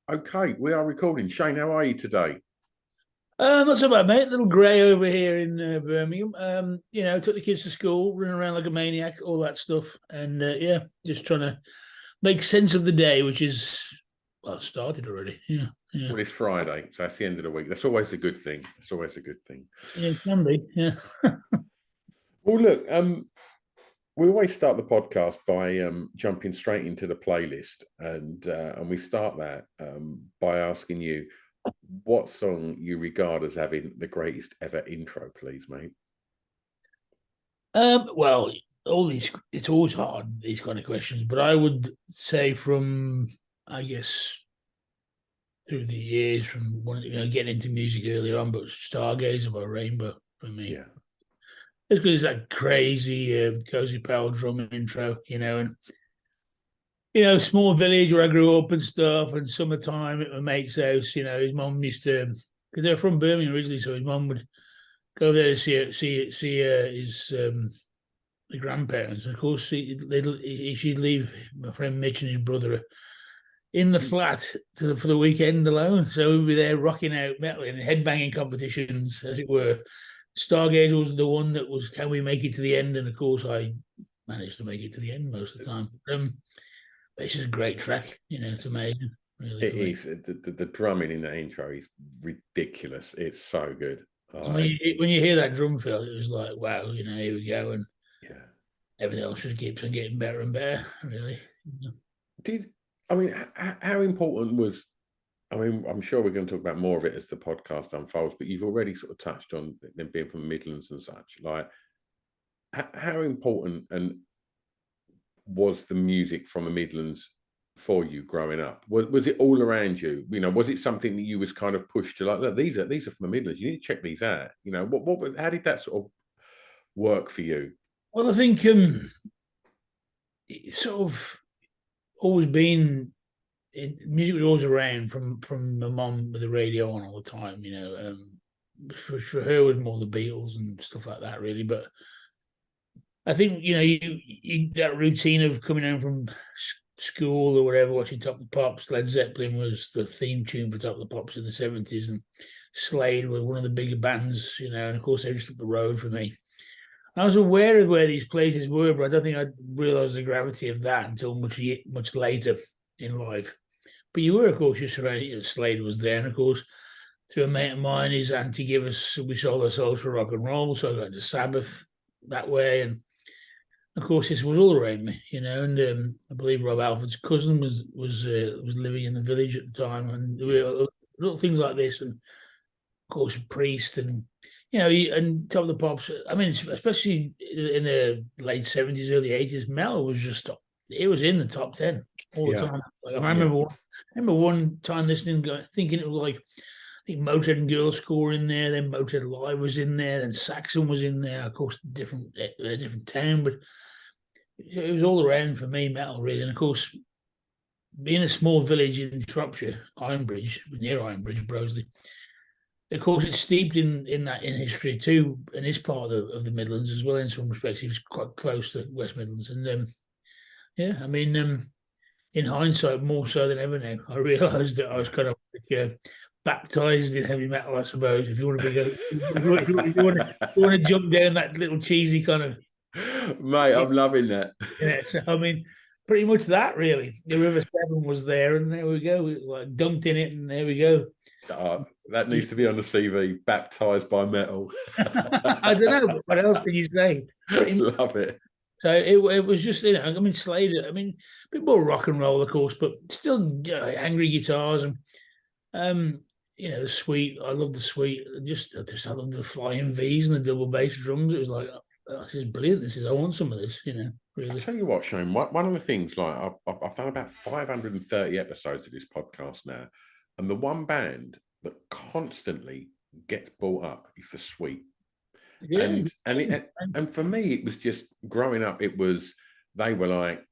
Okay, we are recording. Shane, how are you today? Not so bad, mate. A little grey over here in Birmingham. Took the kids to school, running around like a maniac, all that stuff, and yeah, just trying to make sense of the day, which is well started already. Yeah, yeah, Well, it's Friday, so that's the end of the week. That's always a good thing. It's always a good thing. yeah. It can be. Yeah. Well, look, we always start the podcast by jumping straight into the playlist, and we start that by asking you what song you regard as having the greatest ever intro, please, mate. Well, all these it's always hard these kind of questions, but I would say from I guess through the years, from getting into music earlier on, but Stargazer by Rainbow for me. Yeah, It's because it's that crazy cozy power drum intro, and small village where I grew up and stuff, and summertime at my mate's house. His mum used to, because they're from Birmingham originally, so his mum would go there to see his the grandparents. And of course, she'd leave my friend Mitch and his brother in the flat for the weekend alone. So we'd be there rocking out metal in headbanging competitions, as it were. Stargazer was the one that was, can we make it to the end? And of course, I managed to make it to the end most of the time. It's just a great track. It's amazing. Really, it is. The drumming in the intro is ridiculous. It's so good. When you hear that drum fill, it was like, wow, here we go. And yeah, everything else just keeps on getting better and better, really. Did I mean how important was? I mean, I'm sure we're going to talk about more of it as the podcast unfolds, but you've already sort of touched on them being from the Midlands and such. Like, how important and was the music from the Midlands for you growing up? Was it all around you? Was it something that you was kind of pushed to, like, look, these are from the Midlands. You need to check these out. How did that sort of work for you? Well, I think it's sort of always been music was always around from my mum with the radio on all the time. For her it was more the Beatles and stuff like that, really. But I think you that routine of coming home from school or whatever, watching Top of the Pops. Led Zeppelin was the theme tune for Top of the Pops in the 70s, and Slade was one of the bigger bands. And of course they just up the road for me. I was aware of where these places were, but I don't think I realised the gravity of that until much later in life. But you were, of course, you're surrounded. Slade was there, and of course, through a mate of mine, his auntie gave us, we sold our souls for rock and roll, so I got into Sabbath that way, and of course, this was all around me, And I believe Rob Alford's cousin was living in the village at the time, and there were little things like this, and of course, Priest, and and Top of the Pops. I mean, especially in the late 70s, early 80s, metal was just, it was in the top 10 all the time. Like, I remember one time listening, thinking it was like, I think Motorhead and Girl Score in there, then Motorhead Live was in there, then Saxon was in there. Of course, different town, but it was all around for me, metal, really. And of course, being a small village in Shropshire, Ironbridge, near Ironbridge, Broseley, of course, it's steeped in history too, in this part of the Midlands as well. In some respects, it's quite close to West Midlands, and yeah, I mean, in hindsight, more so than ever now, I realised that I was kind of like, baptized in heavy metal, I suppose. If you want to you want to jump down that little cheesy kind of, mate, I'm loving that. Yeah, so I mean, pretty much that really. The River Severn was there, and there we go. We like dunked in it, and there we go. That needs to be on the CV. Baptized by metal. I don't know, but what else did you say? Love it. So it was just, I mean, Slade. I mean, a bit more rock and roll, of course, but still angry guitars and the Sweet. I love the Sweet. I love the flying V's and the double bass drums. It was like, oh, this is brilliant. I want some of this. Really. I tell you what, Shane. One of the things, like, I've done about 530 episodes of this podcast now, and the one band that constantly gets brought up is the Sweet. Yeah. And for me, it was just growing up. It was, they were like,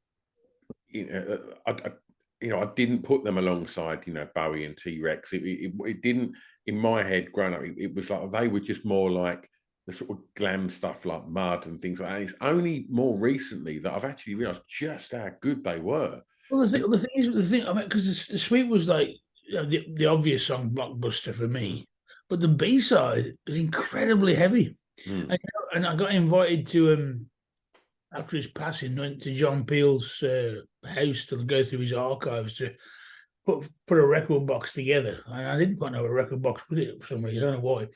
I didn't put them alongside, Bowie and T-Rex. It didn't, in my head growing up. It was like they were just more like the sort of glam stuff like Mud and things like that. And it's only more recently that I've actually realised just how good they were. Well, the thing, I mean, because the Sweet was like, the obvious song Blockbuster for me, but the B-side is incredibly heavy. And I got invited to after his passing, went to John Peel's house to go through his archives to put a record box together. And I didn't quite know what a record box put it for some reason. I don't know why.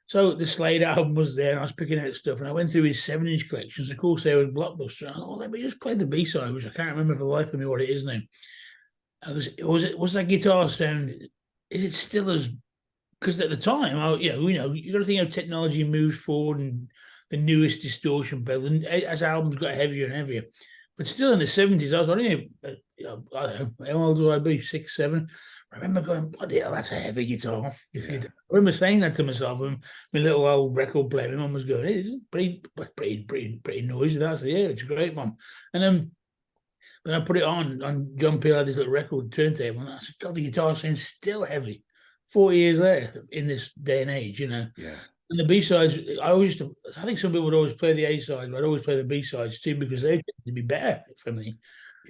So the Slade album was there, and I was picking out stuff, and I went through his 7-inch collections. Of course, there was Blockbuster. I thought, oh, let me just play the B-side, which I can't remember for the life of me what it is now. Was that guitar sound? Is it still as? Because at the time, you got to think how technology moves forward and the newest distortion pedal, and as albums got heavier and heavier. But still in the 70s, I was only, I don't know, how old would I be? 6, 7. I remember going, bloody hell, that's a heavy guitar. I remember saying that to myself when my little old record player, my mum was going, hey, this is pretty noisy. That. I said, yeah, it's great, Mum. And then I put it on John Peel had this little record turntable, and I said, God, the guitar sounds still heavy 40 years later in this day and age, Yeah. And the B-sides, I think some people would always play the A-sides, but I'd always play the B-sides too, because they tend to be better for me,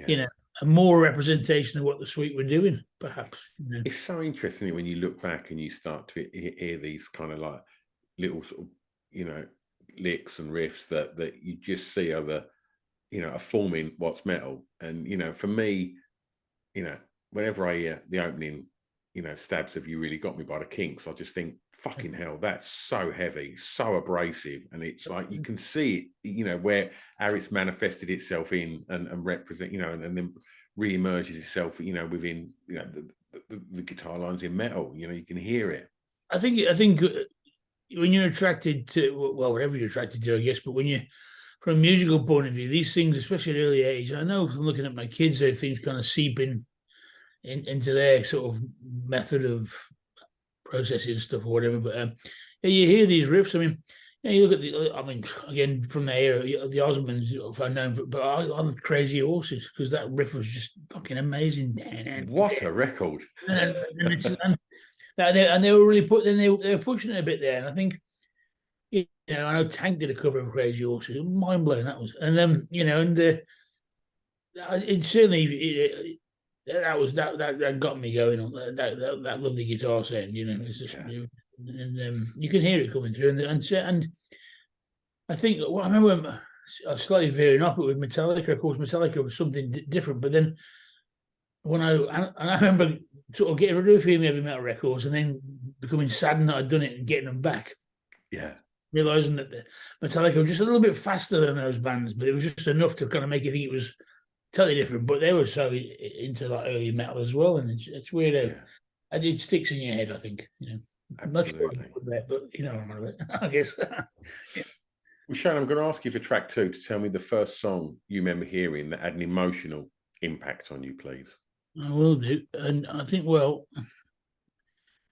a more representation of what the Suite were doing, perhaps. It's so interesting when you look back and you start to hear these kind of like little sort of, licks and riffs that you just see are forming what's metal. And, for me, whenever I hear the opening, Stabs Have You Really Got Me by the Kinks, I just think, fucking hell, that's so heavy, so abrasive. And it's like, you can see it, how it's manifested itself in and represent, and then re-emerges itself, within, the guitar lines in metal, you can hear it. I think when you're attracted to, well, whatever you're attracted to, I guess, but when you, from a musical point of view, these things, especially at an early age, I know from looking at my kids, how things kind of seep into their sort of method of processing stuff or whatever. But you hear these riffs. I mean, you look at again, from the era, the Osmonds, if I know, but I love Crazy Horses, because that riff was just fucking amazing. What a record! And they were really they were pushing it a bit there, and I think, I know Tank did a cover of Crazy Horses, mind blowing that was, and it certainly. That got me going on that lovely guitar sound, it's just, and you can hear it coming through, and I think, well, I remember I was slightly veering off it with Metallica. Of course, Metallica was something different, but then when I remember sort of getting rid of a few heavy metal records and then becoming saddened that I'd done it and getting them back. Yeah. Realizing that the Metallica were just a little bit faster than those bands, but it was just enough to kind of make you think it was totally different. But they were so into that early metal as well, and it's weird how it sticks in your head, I think. I'm not sure that, but I guess. Well, Shane, I'm going to ask you for track 2 to tell me the first song you remember hearing that had an emotional impact on you, please. I will do, and I think, well,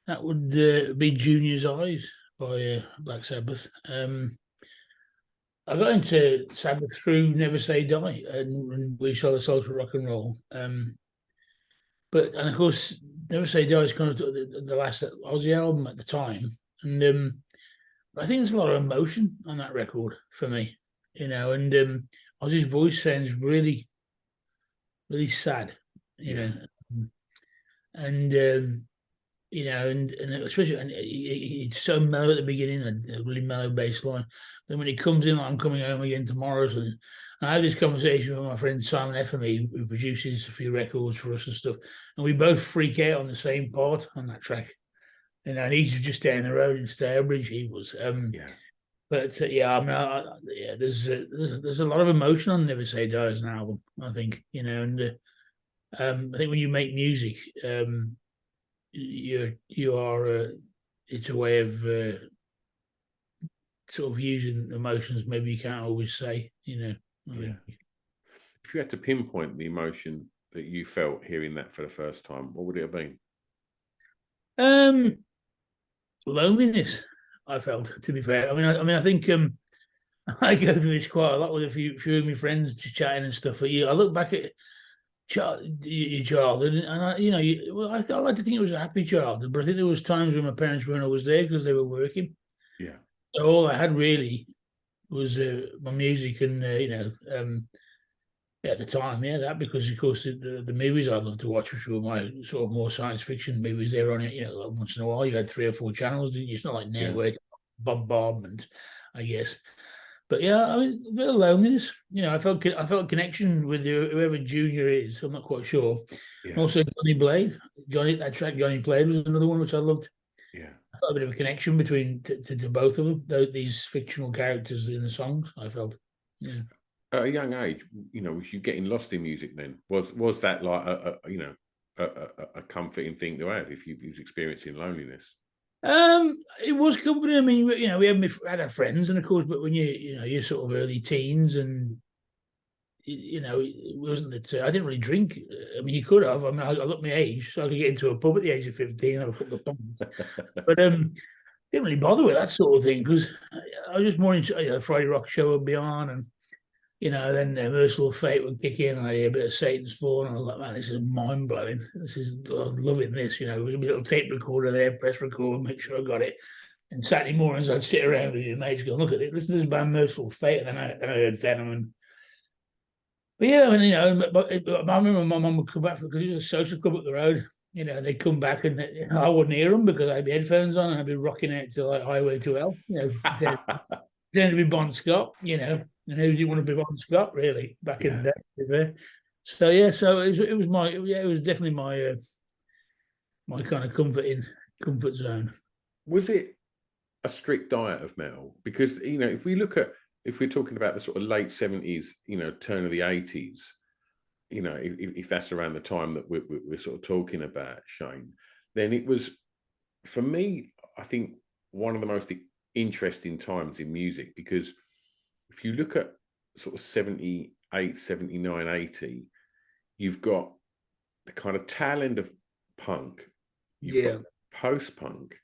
that would be Junior's Eyes by Black Sabbath. I got into Sabbath through Never Say Die, and We Saw the Souls for Rock and Roll. And of course, Never Say Die is kind of the last Ozzy album at the time, and I think there's a lot of emotion on that record for me, and Ozzy's voice sounds really, really sad, and especially, and it's so mellow at the beginning, a really mellow bass line. Then when he comes in, like, I'm coming home again tomorrow, and I had this conversation with my friend Simon Effamy, who produces a few records for us and stuff, and we both freak out on the same part on that track. And he's just down the road in Stourbridge. He was, But there's a lot of emotion on Never Say Die as an album, I think, and I think when you make music, you are it's a way of sort of using emotions maybe you can't always say, If you had to pinpoint the emotion that you felt hearing that for the first time, what would it have been? Loneliness, I felt, to be fair. I think I go through this quite a lot with a few of my friends, just chatting and stuff. But I look back at your childhood, and I like to think it was a happy childhood, but I think there was times when my parents weren't always there because they were working. Yeah. So all I had really was my music, and at the time, yeah, that because of course the movies I loved to watch, which were my sort of more science fiction movies, they were on it. Like once in a while, you had 3 or 4 channels, didn't you? It's not like now Yeah. where it's bombardment, I guess. But yeah, I mean, a bit of loneliness. I felt connection with whoever Junior is. I'm not quite sure. Yeah. Also, Johnny Blade. That track Johnny Blade was another one which I loved. Yeah. I felt a bit of a connection between to both of them, these fictional characters in the songs. I felt, yeah. At a young age, was you getting lost in music then? Was that like a comforting thing to have if you was experiencing loneliness? It was comforting. I mean, we had our friends, and of course, but when you're sort of early teens, and it wasn't that I didn't really drink. I mean, you could have. I mean, I looked my age, so I could get into a pub at the age of 15. I put the pants, but didn't really bother with that sort of thing because I was just more into Friday Rock Show would be on, and then Merciful Fate would kick in, and I hear a bit of Satan's Fall, and I was like, man, this is mind blowing. I'm loving this. With a little tape recorder there, press record, make sure I got it. And Saturday mornings, I'd sit around with your mates, going, look at it, listen to this band Merciful Fate, and then I heard Venom. But yeah, I mean, I remember my mum would come back because it was a social club up the road. They'd come back and I wouldn't hear them because I had my headphones on and I'd be rocking out to like Highway to Hell. Pretending to be Bon Scott, and who do you want to be Bon Scott, really, back in the day? So yeah, so it was definitely my my kind of comfort zone. Was it a strict diet of metal? Because if we're talking about the sort of late 70s, turn of the 80s, if that's around the time that we're sort of talking about, Shane, then it was, for me, I think one of the most interesting times in music, because if you look at sort of 78, 79, 80, you've got the kind of tail end of punk, you've got post-punk,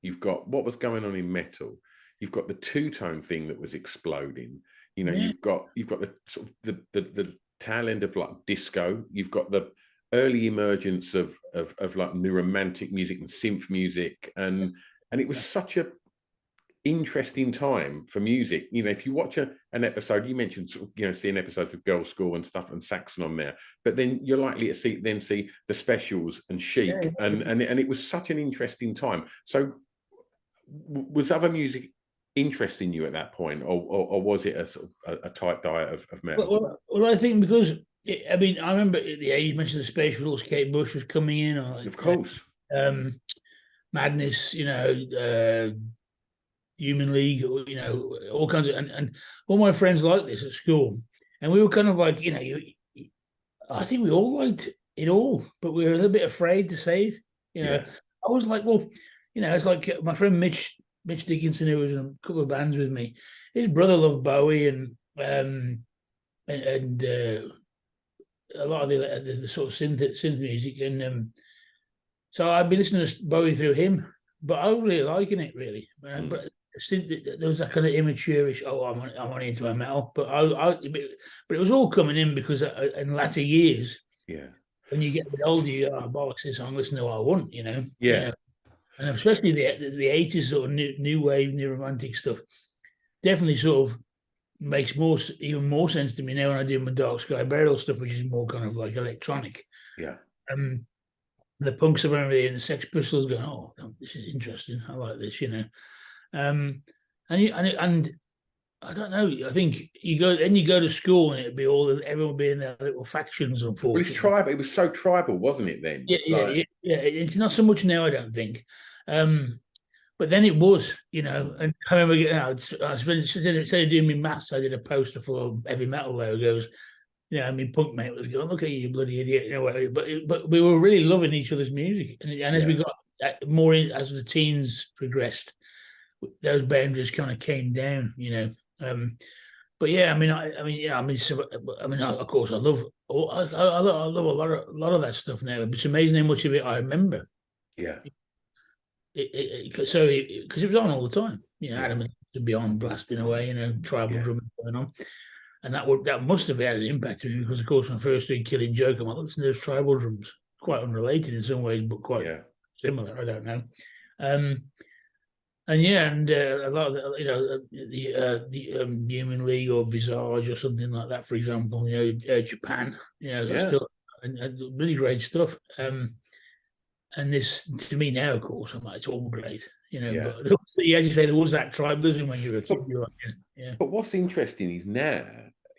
you've got what was going on in metal, you've got the two-tone thing that was exploding, you've got the sort of the tail end of like disco, you've got the early emergence of like new romantic music and synth music, and it was such a interesting time for music. If you watch an episode, you mentioned sort of, seeing episodes with Girls' School and stuff and Saxon on there, but then you're likely to see the Specials and Chic, and it was such an interesting time. So was other music interesting you at that point, or was it a sort of a tight diet of metal? Well, I think because I remember at the age you mentioned the Specials, Kate Bush was coming in, or of course, Madness, Human League, all kinds of, and all my friends liked this at school, and we were kind of like, I think we all liked it all, but we were a little bit afraid to say it. I was like, well, it's like my friend Mitch Dickinson, who was in a couple of bands with me. His brother loved Bowie and a lot of the sort of synth music, and so I'd be listening to Bowie through him, but I was really liking it, really. But there was that kind of immature-ish, I'm only into a metal, but it was all coming in because in latter years, when you get a bit older, you go, bollocks this, I'm listening to what I want, and especially the 80s sort of new wave, new romantic stuff, definitely sort of makes even more sense to me now when I do my Dark Sky Burial stuff, which is more kind of like electronic. The punks around there and the Sex Pistols going, oh, this is interesting. I like this, and I don't know. I think you go to school and it'd be everyone would be in their little factions. Unfortunately, well, it's tribal. It was so tribal, wasn't it? Then, yeah. It's not so much now, I don't think. But then it was, And I remember instead of doing my maths, I did a poster full of heavy metal logos. I mean, punk mate was going, look at you bloody idiot. But we were really loving each other's music, and as we got more as the teens progressed, those boundaries kind of came down, But yeah, of course, I love a lot of that stuff now. It's amazing how much of it I remember. Yeah. Because it was on all the time. Adam to be on blasting away, tribal drumming going on. And that must have had an impact on me because, of course, when I first started Killing Joke, I'm like, listen to those tribal drums. Quite unrelated in some ways, but quite similar. I don't know. And yeah, and a lot of the Human League or Visage or something like that, for example, Japan, still and really great stuff. And this, to me now, of course, I'm like, it's all great, But as you say, there was that tribalism when you were a kid. You're like, yeah. But what's interesting is now,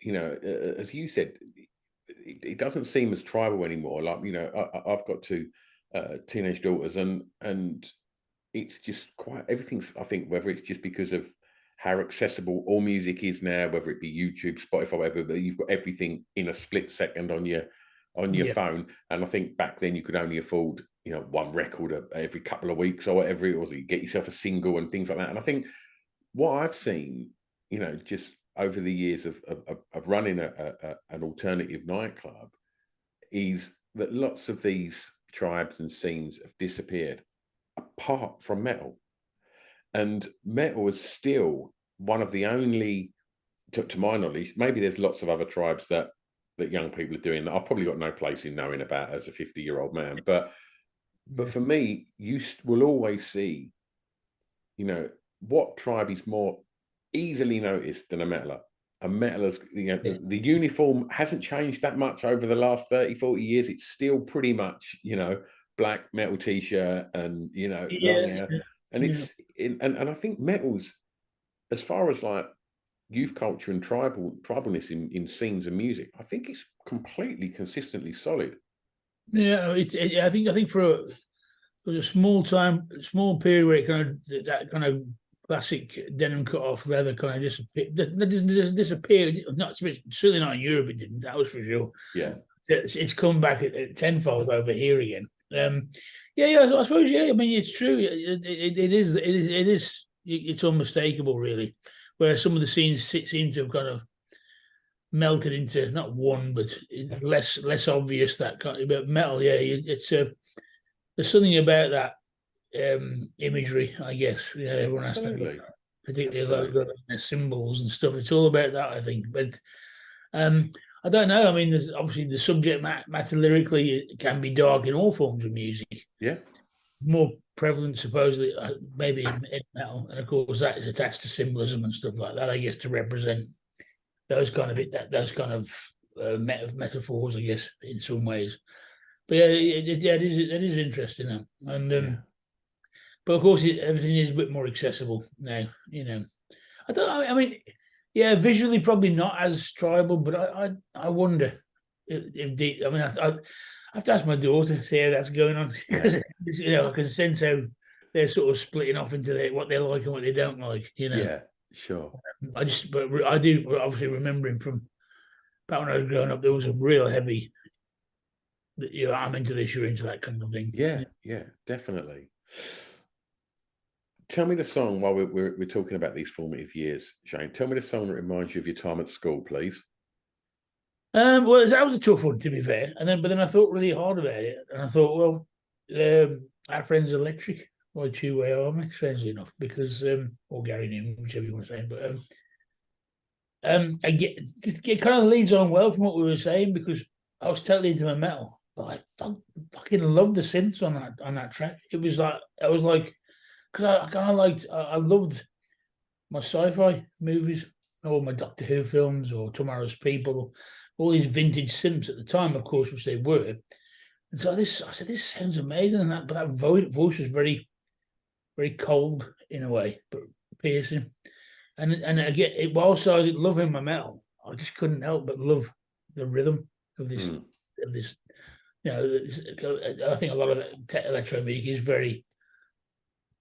as you said, it doesn't seem as tribal anymore. Like, I've got two teenage daughters, and it's just quite everything's. I think whether it's just because of how accessible all music is now, whether it be YouTube, Spotify, whatever, you've got everything in a split second on your phone. And I think back then you could only afford, one record every couple of weeks or whatever it was. You get yourself a single and things like that. And I think what I've seen, just over the years of running an alternative nightclub, is that lots of these tribes and scenes have disappeared apart from metal. And metal is still one of the only, to my knowledge, maybe there's lots of other tribes that young people are doing that I've probably got no place in knowing about as a 50-year-old man. But for me, you will always see, what tribe is more easily noticed than a metaler. A metaler's, the uniform hasn't changed that much over the last 30, 40 years. It's still pretty much, black metal t-shirt and, long hair. And and I think metals, as far as like youth culture and tribalness in scenes and music, I think it's completely consistently solid. Yeah, I think for a small period where that kind of classic denim cut off leather kind of disappeared. That doesn't disappear. Certainly not in Europe. It didn't. That was for sure. Yeah, it's come back at tenfold over here again. I suppose. Yeah, I mean, it's true. It is. It's unmistakable, really. Where some of the scenes seem to have kind of melted into not one, but less obvious that kind of. But metal, yeah, it's there's something about that imagery, I guess. Everyone has to, particularly logo and their symbols and stuff. It's all about that, I think. But I don't know. I mean, there's obviously the subject matter lyrically, it can be dark in all forms of music. Yeah. More prevalent, supposedly, maybe in metal. And of course, that is attached to symbolism and stuff like that, I guess, to represent those kind of metaphors, I guess, in some ways. But yeah, it is interesting. And but of course, everything is a bit more accessible now. I mean, yeah, visually probably not as tribal, but I wonder if I have to ask my daughter to see how that's going on, because I can sense how they're sort of splitting off into what they like and what they don't like. Yeah, sure. I do obviously remembering from back when I was growing up, there was a real heavy. I'm into this, you're into that kind of thing. Yeah, definitely. Tell me the song while we're talking about these formative years, Shane. Tell me the song that reminds you of your time at school, please. Well, that was a tough one, to be fair. But then I thought really hard about it, and I thought, well, Our Friends Electric by Two-Way Army, strangely enough, because or Gary Newman, whichever you want to say. But it kind of leads on well from what we were saying, because I was totally into my metal, but I fucking loved the synths on that track. It was like because I loved my sci-fi movies, or my Doctor Who films, or Tomorrow's People, all these vintage synths at the time, of course, which they were. And so I said, this sounds amazing, and that voice was very, very cold in a way, but piercing. And again, whilst I was loving my metal, I just couldn't help but love the rhythm of this. I think a lot of electro music is very,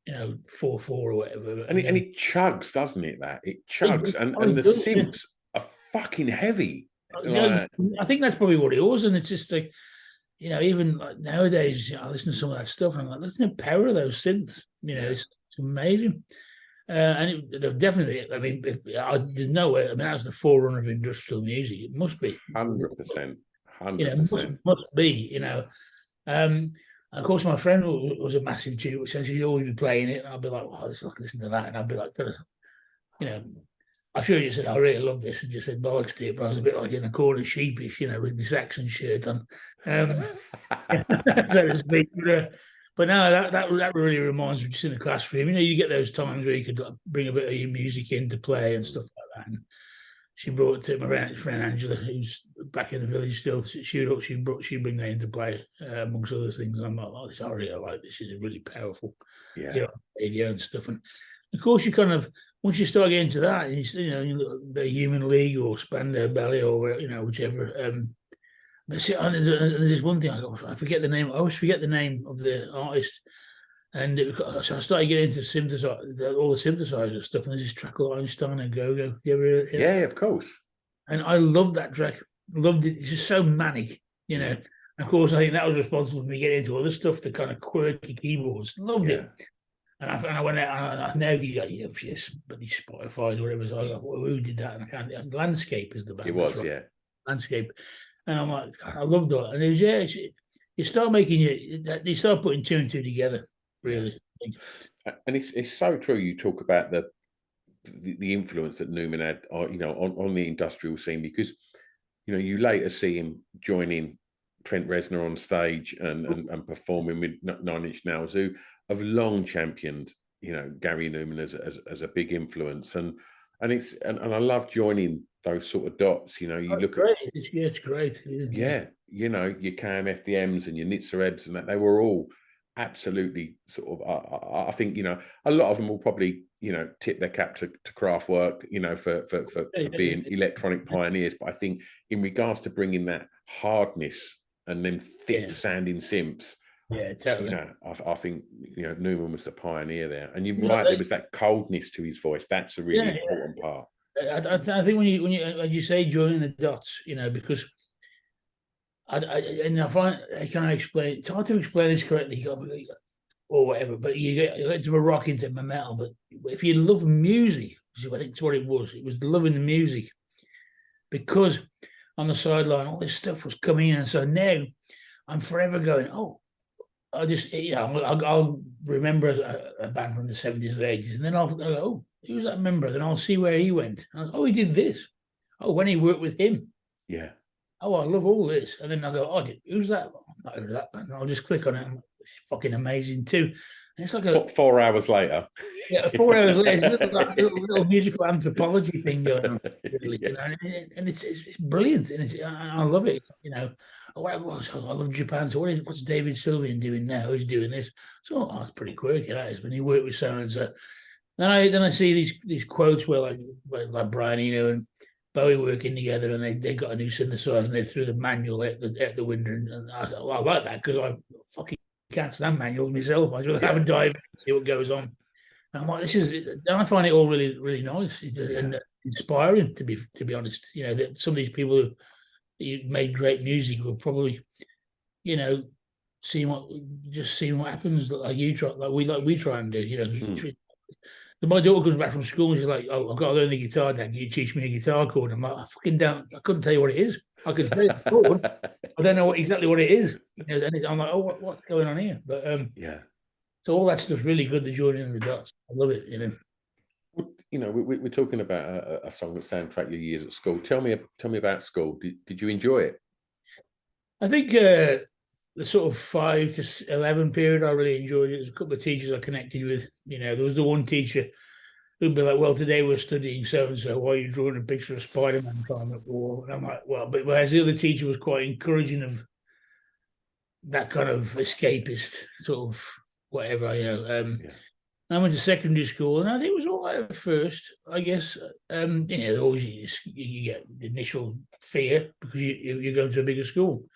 4/4 or whatever. And it chugs, doesn't it? It chugs, and the synths are fucking heavy. I think that's probably what it was, and it's just like, even like nowadays, I listen to some of that stuff, and I'm like, listen to the power of those synths. It's amazing. And it definitely, I mean, there's no way. I mean, that's the forerunner of industrial music. It must be 100%. Must be. Of course, my friend was a massive tutor, so she'd always be playing it, and I'd be like, "Oh, let's listen to that," and I'd be like, I sure you said I really love this, and just said bollocks to it, but I was a bit like in a corner, sheepish, with my Saxon shirt on, so to speak. But no, that really reminds me, just in the classroom, you get those times where you could bring a bit of your music in to play and stuff like that. And she brought it to my friend Angela, who's back in the village still. She'd bring that into play, amongst other things. And I'm like, oh, I really like this. Is really powerful, radio and stuff. And of course, you kind of, once you start getting into that, the Human League or Spandau Ballet or whichever. There's this one thing I forget the name. I always forget the name of the artist. And so I started getting into all the synthesizer stuff. And there's this track called Einstein and Go-Go. You ever heard it? Yeah, of course. And I loved that track. Loved it. It's just so manic, And of course, I think that was responsible for me getting into other stuff, the kind of quirky keyboards. Loved it. And I went out, and now you got but these Spotify's or whatever. So I was like, well, who did that? And I can't. Landscape is the band. It was, right? yeah. Landscape. And I'm like, I loved that. And it was, you start you start putting two and two together, really. And it's so true. You talk about the influence that Newman had, on the industrial scene, because, you later see him joining Trent Reznor on stage and performing with Nine Inch Nails, who have long championed, Gary Newman as a big influence, and I love joining those sort of dots. You look great. It's great. Yeah, your Cam FDMs and your Nitzer Eds, and that they were all absolutely sort of. I think a lot of them will probably tip their cap to Kraftwerk, for being electronic pioneers. But I think in regards to bringing that hardness and then thick sounding synths. Yeah, totally. I think Newman was the pioneer there, and you're right. There was that coldness to his voice. That's a really important part. I think when you say joining the dots, because I find I can't explain. It's hard to explain this correctly, or whatever. But you get into a rock, into a metal. But if you love music, I think it's what it was. It was loving the music, because on the sideline all this stuff was coming in, and so now I'm forever going, oh. I'll remember a band from the 70s or 80s, and then I'll go, oh, who's that member? Then I'll see where he went. Oh, he did this. Oh, when he worked with him. Yeah. Oh, I love all this. And then I'll go, oh, who's that? I've not heard of that band. I'll just click on it. It's fucking amazing too. And it's like 4 hours later. Yeah, 4 hours later. It's like a little musical anthropology thing going on, really. And it's brilliant, and I love it. I love Japan. So what's David Sylvian doing now? He's doing this. So that's pretty quirky. That is when he worked with so and so. Then I see these quotes where like Brian Eno and Bowie working together, and they got a new synthesizer, and they threw the manual out the window, and I thought, well, I like that, because I fucking can't stand manuals myself. I just have a dive and see what goes on. And I'm like, I find it all really, really nice and inspiring, to be honest. That some of these people who made great music will probably, seeing what happens, like we try and do. My daughter comes back from school and she's like, oh, I've got to learn the guitar, Dad. Can you teach me a guitar chord? I'm like, I couldn't tell you what it is. I could play the chord. I don't know exactly what it is. And I'm like, oh, what's going on here? But so all that stuff's really good, the joining of the dots. I love it, We're talking about a song that soundtracked your years at school. Tell me about school. Did you enjoy it? I think the sort of 5 to 11 period, I really enjoyed it. There's a couple of teachers I connected with. There was the one teacher who'd be like, well, today we're studying so-and-so. Why are you drawing a picture of Spider-Man climbing up the wall? And I'm like, well, but whereas the other teacher was quite encouraging of that kind of escapist sort of whatever, I went to secondary school, and I think it was all right at first, I guess. Always you get the initial fear because you're going to a bigger school.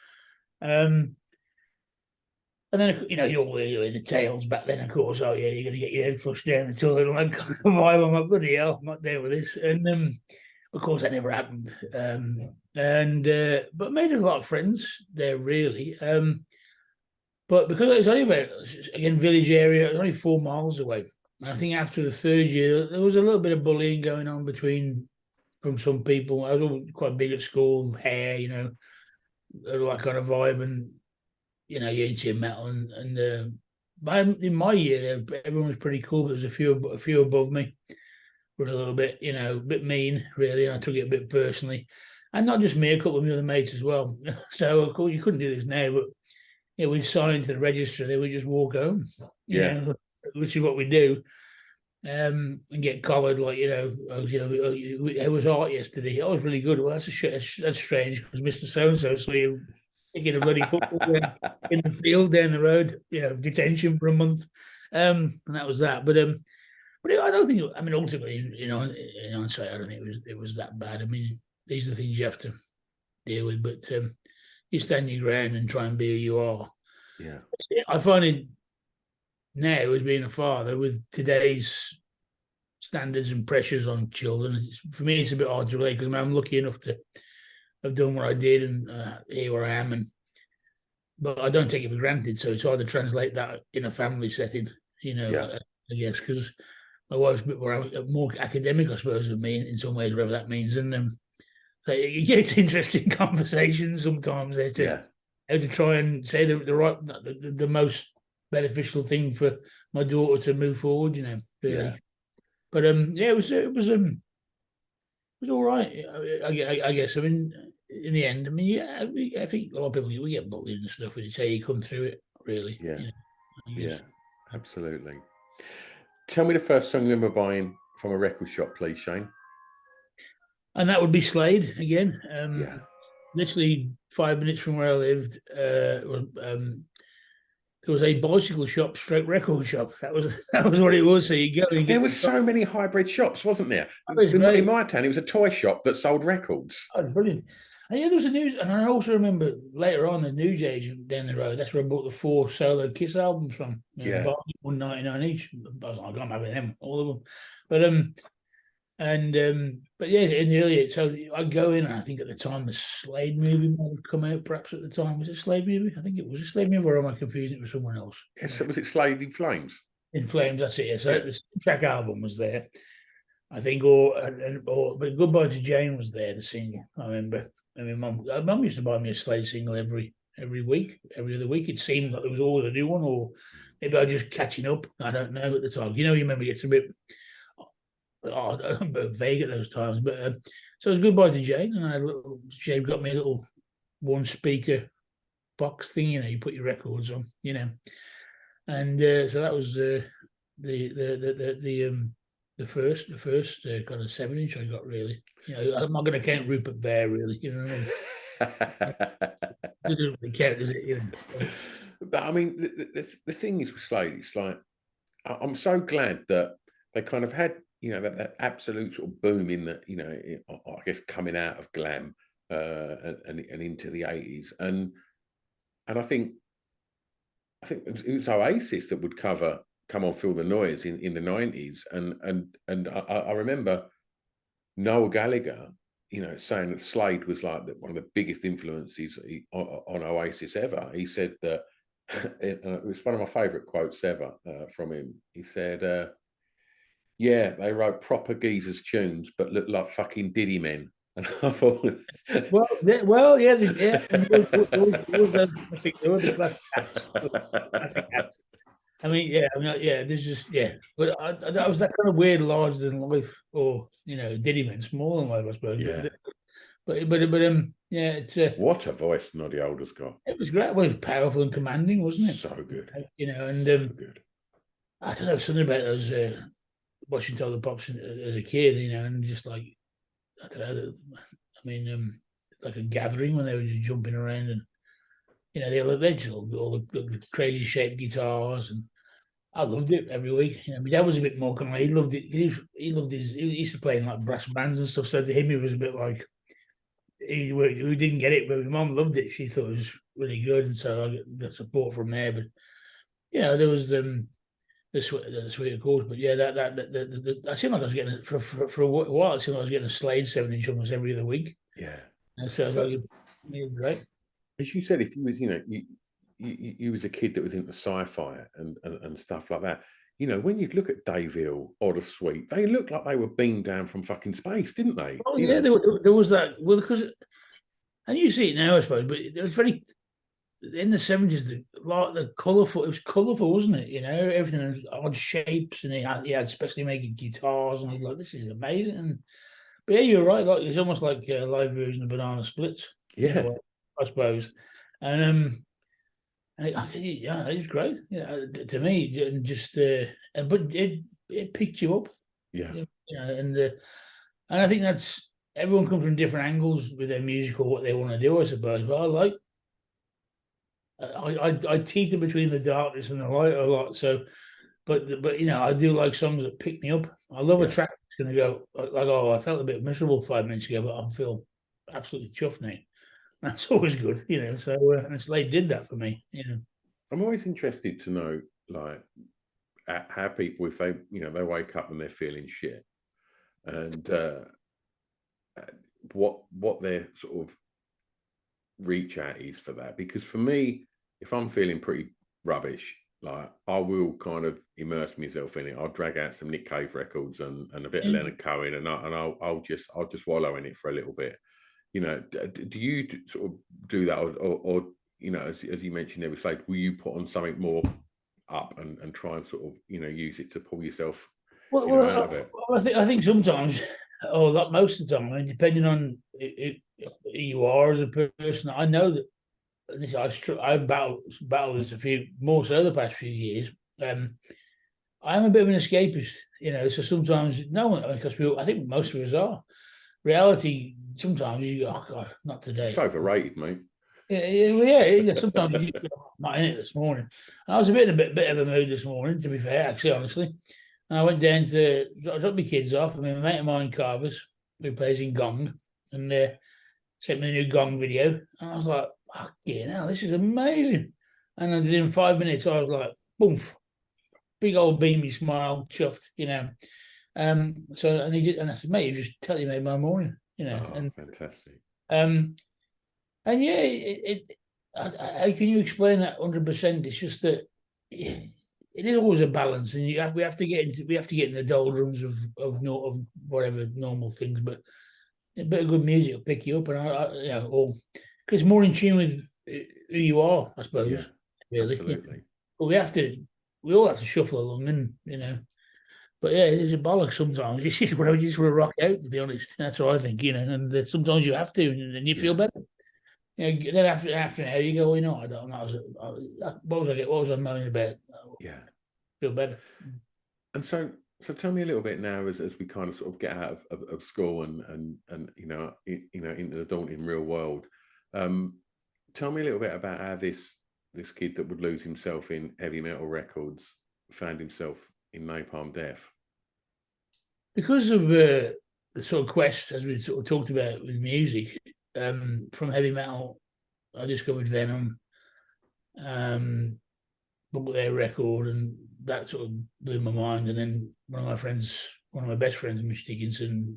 And then, all the tales back then, of course, oh, yeah, you're going to get your head flushed down the toilet. And I'm kind of vibe. I'm like, bloody hell, I'm not there with this. And, of course, that never happened. But made a lot of friends there, really. But because it was only about, again, village area, it was only 4 miles away. And I think after the 3rd year, there was a little bit of bullying going on from some people. I was quite big at school, hair, that kind of vibe. And, you're into metal. And in my year, everyone was pretty cool, but there's a few above me were a little bit, a bit mean, really. And I took it a bit personally. And not just me, a couple of my other mates as well. So, of course, you couldn't do this now, but we'd sign into the register, they would just walk home, Yeah. which is what we do. And get collared, like, it was art yesterday. I was really good. Well, that's strange, because Mr. So-and-so saw you taking a bloody football in the field down the road, detention for a month. And that was that. But I don't think, I mean, ultimately, in hindsight, I don't think it was that bad. I mean, these are the things you have to deal with, but you stand your ground and try and be who you are. Yeah. I find it now, as being a father, with today's standards and pressures on children, for me, it's a bit hard to relate, because I'm lucky enough to have done what I did and here where I am, but I don't take it for granted. So it's hard to translate that in a family setting, I guess, because my wife's a bit more academic, I suppose, than me in some ways, whatever that means. And so it gets interesting conversations sometimes there how to try and say the most beneficial thing for my daughter to move forward, really. Yeah. But it was all right. I guess. I mean, in the end, I mean, I think a lot of people, we get bullied and stuff, and it's how you come through it, really. Yeah, absolutely. Tell me the first song you remember buying from a record shop, please, Shane. And that would be Slade again. Literally 5 minutes from where I lived, there was a bicycle shop, stroke record shop. That was what it was. So you go. There was so many hybrid shops, wasn't there? In my town, it was a toy shop that sold records. Oh, brilliant! And there was a news, and I also remember later on the news agent down the road. That's where I bought the 4 solo Kiss albums from. $1.99 each. I was like, I'm having them, all of them. But yeah, in the early, so I'd go in, and I think at the time the Slade movie might have come out. Perhaps at the time, was it Slade movie? I think it was a Slade movie, or am I confusing it with someone else? Yes, was it Slade in Flames? In Flames, that's it. Yeah. So the soundtrack album was there, I think, but Goodbye to Jane was there, the single. I remember. I mean, Mum used to buy me a Slade single every week, every other week. It seemed like there was always a new one, or maybe I was just catching up. I don't know at the time. You remember, it's a bit vague at those times. But so it was Goodbye to Jane, and Jane got me a little 1-speaker box thing. You put your records on. And so that was the first kind of 7-inch I got, really. I'm not going to count Rupert Bear, really. You know what I mean? It doesn't really count, does it? But I mean, the thing is with Slade, it's like, I'm so glad that they kind of had, that absolute sort of boom in the, I guess, coming out of glam and into the 80s, and I think it was Oasis that would cover "Come On Feel the Noise" in the 90s, and I remember Noel Gallagher, saying that Slade was like one of the biggest influences on Oasis ever. He said that it was one of my favourite quotes ever from him. He said, "Yeah, they wrote proper geezers tunes, but looked like fucking Diddy men." And I thought, yeah. There were the classic cats. I mean, there's just, but that was that kind of weird larger than life, or Diddy men, smaller than life, I suppose. Yeah. But it's what a voice Noddy Alder's got. It was great. Well, it was powerful and commanding, wasn't it? So good. And so good. I don't know, something about those watching Top of the Pops as a kid, and just like, I don't know. I mean, like a gathering when they were just jumping around, and they just all the crazy shaped guitars, and I loved it every week. My dad was a bit more kind of, he loved it. He used to play in like brass bands and stuff. So to him, it was a bit like he didn't get it, but my mum loved it. She thought it was really good, and so I got the support from there. But there was the Suede, of course. But I seemed like I was getting it for a while. It seemed like I was getting a Slade 7-inch almost every other week. Yeah, and so I was like, great. As you said, if you was, you was a kid that was into sci-fi and stuff like that, when you look at Dave Hill or the Sweet, they looked like they were beamed down from fucking space, didn't they? Oh yeah, there was that. Well, because, and you see it now, I suppose, but it was very, in the 70s, the colourful. It was colourful, wasn't it? Everything was odd shapes, and he had specially making guitars, and I was like, this is amazing. But yeah, you're right. Like, it's almost like a live version of Banana Splits. Yeah. I suppose. And And yeah, it was great. Yeah, to me, and just but it picked you up. Yeah. And I think that's everyone comes from different angles with their music or what they want to do, I suppose. But I teeter between the darkness and the light a lot. So, but I do like songs that pick me up. I love a track that's going to go like, oh, I felt a bit miserable 5 minutes ago, but I feel absolutely chuffed now. That's always good, So and Slade did that for me. I'm always interested to know, like, how people, if they, they wake up and they're feeling shit, and what their sort of reach out is for that. Because for me, if I'm feeling pretty rubbish, like, I will kind of immerse myself in it. I'll drag out some Nick Cave records and a bit of Leonard Cohen, and I'll just wallow in it for a little bit. Do you sort of do that, or as you mentioned there with Slade, will you put on something more up and try and sort of use it to pull yourself out of it? I think sometimes, or most of the time, depending on who you are as a person. I know that I battled this a few more so the past few years. I'm a bit of an escapist, so sometimes no one, because I think most of us are. Reality, sometimes you go, oh God, not today. It's overrated, mate. Yeah. Sometimes you go, not in it this morning. And I was in a bit of a mood this morning, to be fair, actually, honestly. And I went down to drop my kids off. I mean, a mate of mine, Carvers, who plays in Gong, and sent me a new Gong video. And I was like, fuck yeah, now this is amazing. And then in 5 minutes, I was like, boom, big old beamy smile, chuffed, So and that's mate, you just tell you made my morning, and fantastic. And yeah, how can you explain that 100%? It's just that it is always a balance, and we have to get in the doldrums of whatever normal things, but a bit of good music will pick you up, and because it's more in tune with who you are, I suppose. Yeah, really, absolutely. But we all have to shuffle along, and But yeah, it's a bollock sometimes. You just want to rock out, to be honest. That's what I think, and sometimes you have to, and then you feel better. Then after an hour, you go, I don't know. What was I moaning about? Yeah. Feel better. And so tell me a little bit now, as we kind of sort of get out of school and into the daunting real world. Tell me a little bit about how this kid that would lose himself in heavy metal records found himself in Napalm Death. Because of the sort of quest, as we sort of talked about with music, from heavy metal, I discovered Venom, bought their record, and that sort of blew my mind. And then one of my best friends, Mitch Dickinson,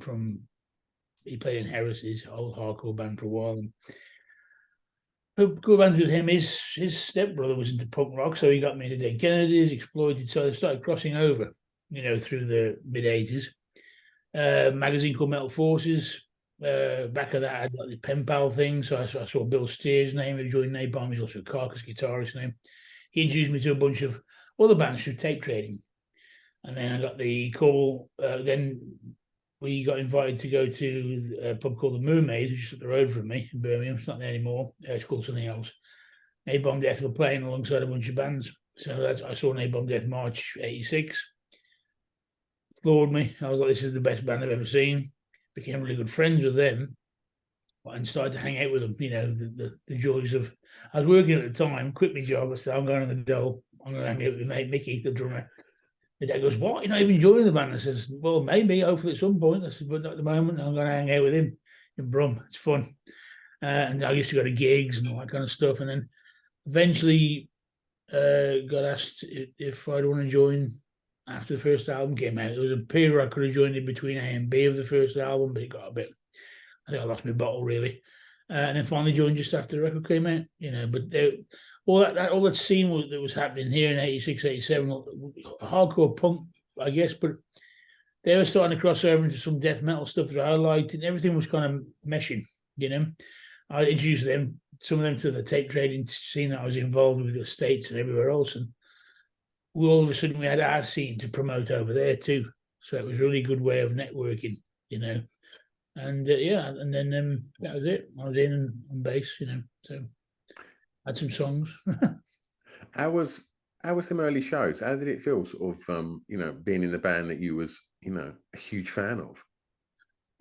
he played in Heresies, old hardcore band for a while. And good bands with him. His stepbrother was into punk rock, so he got me into Dead Kennedys, Exploited. So they started crossing over, through the mid '80s. Magazine called Metal Forces. Back of that, I had like the pen pal thing. So I saw Bill Steer's name, who joined Napalm. He's also a Carcass guitarist name. He introduced me to a bunch of other bands through tape trading. And then I got the call. Then we got invited to go to a pub called the Mermaid, which is up the road from me in Birmingham. It's not there anymore. It's called something else. Napalm Death were playing alongside a bunch of bands. So I saw Napalm Death March '86. Floored me. I was like, this is the best band I've ever seen. Became really good friends with them and started to hang out with them. The joys of. I was working at the time, quit my job. I said, I'm going to the Dole. I'm going to hang out with my mate Mickey, the drummer. My dad goes, what? You're not even enjoying the band? I says, well, maybe, hopefully at some point. I said, but at the moment, I'm going to hang out with him in Brum. It's fun. And I used to go to gigs and all that kind of stuff. And then eventually got asked if I'd want to join after the first album came out. There was a period where I could have joined in between A and B of the first album, but it got a bit, I think I lost my bottle really. And then finally joined just after the record came out, but all that scene that was happening here in '86, '87, hardcore punk, I guess, but they were starting to cross over into some death metal stuff that I liked, and everything was kind of meshing, I introduced some of them to the tape trading scene that I was involved with, the States and everywhere else, and all of a sudden we had our scene to promote over there too. So it was a really good way of networking, And and then that was it. I was in on bass, so I had some songs. How was some early shows? How did it feel, sort of, being in the band that you was, a huge fan of?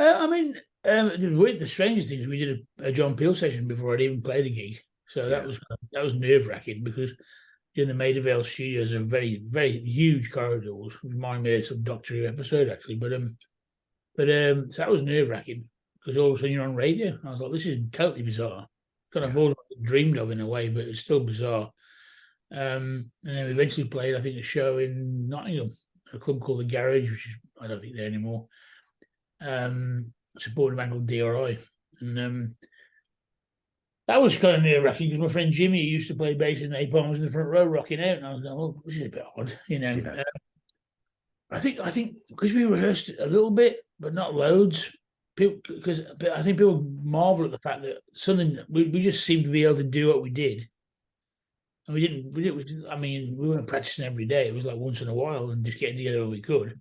I mean, the strangest thing is we did a John Peel session before I'd even played the gig, so Yeah. that was nerve wracking because in the Maida Vale studios are very very huge corridors. Remind me of some Doctor Who episode actually, so that was nerve wracking because all of a sudden you're on radio. I was like, this is totally bizarre. Kind of always dreamed of in a way, but it's still bizarre. And then we eventually played, I think, a show in Nottingham, a club called the Garage, which is I don't think there anymore. Supported a band called DRI, and that was kind of nerve wracking because my friend Jimmy used to play bass in Napalm, was in the front row rocking out, and I was going, "Well, this is a bit odd," you know. Yeah. I think because we rehearsed a little bit, but not loads. Because I think people marvel at the fact that something we just seemed to be able to do what we did, and we didn't. I mean, we weren't practicing every day. It was like once in a while and just getting together when we could.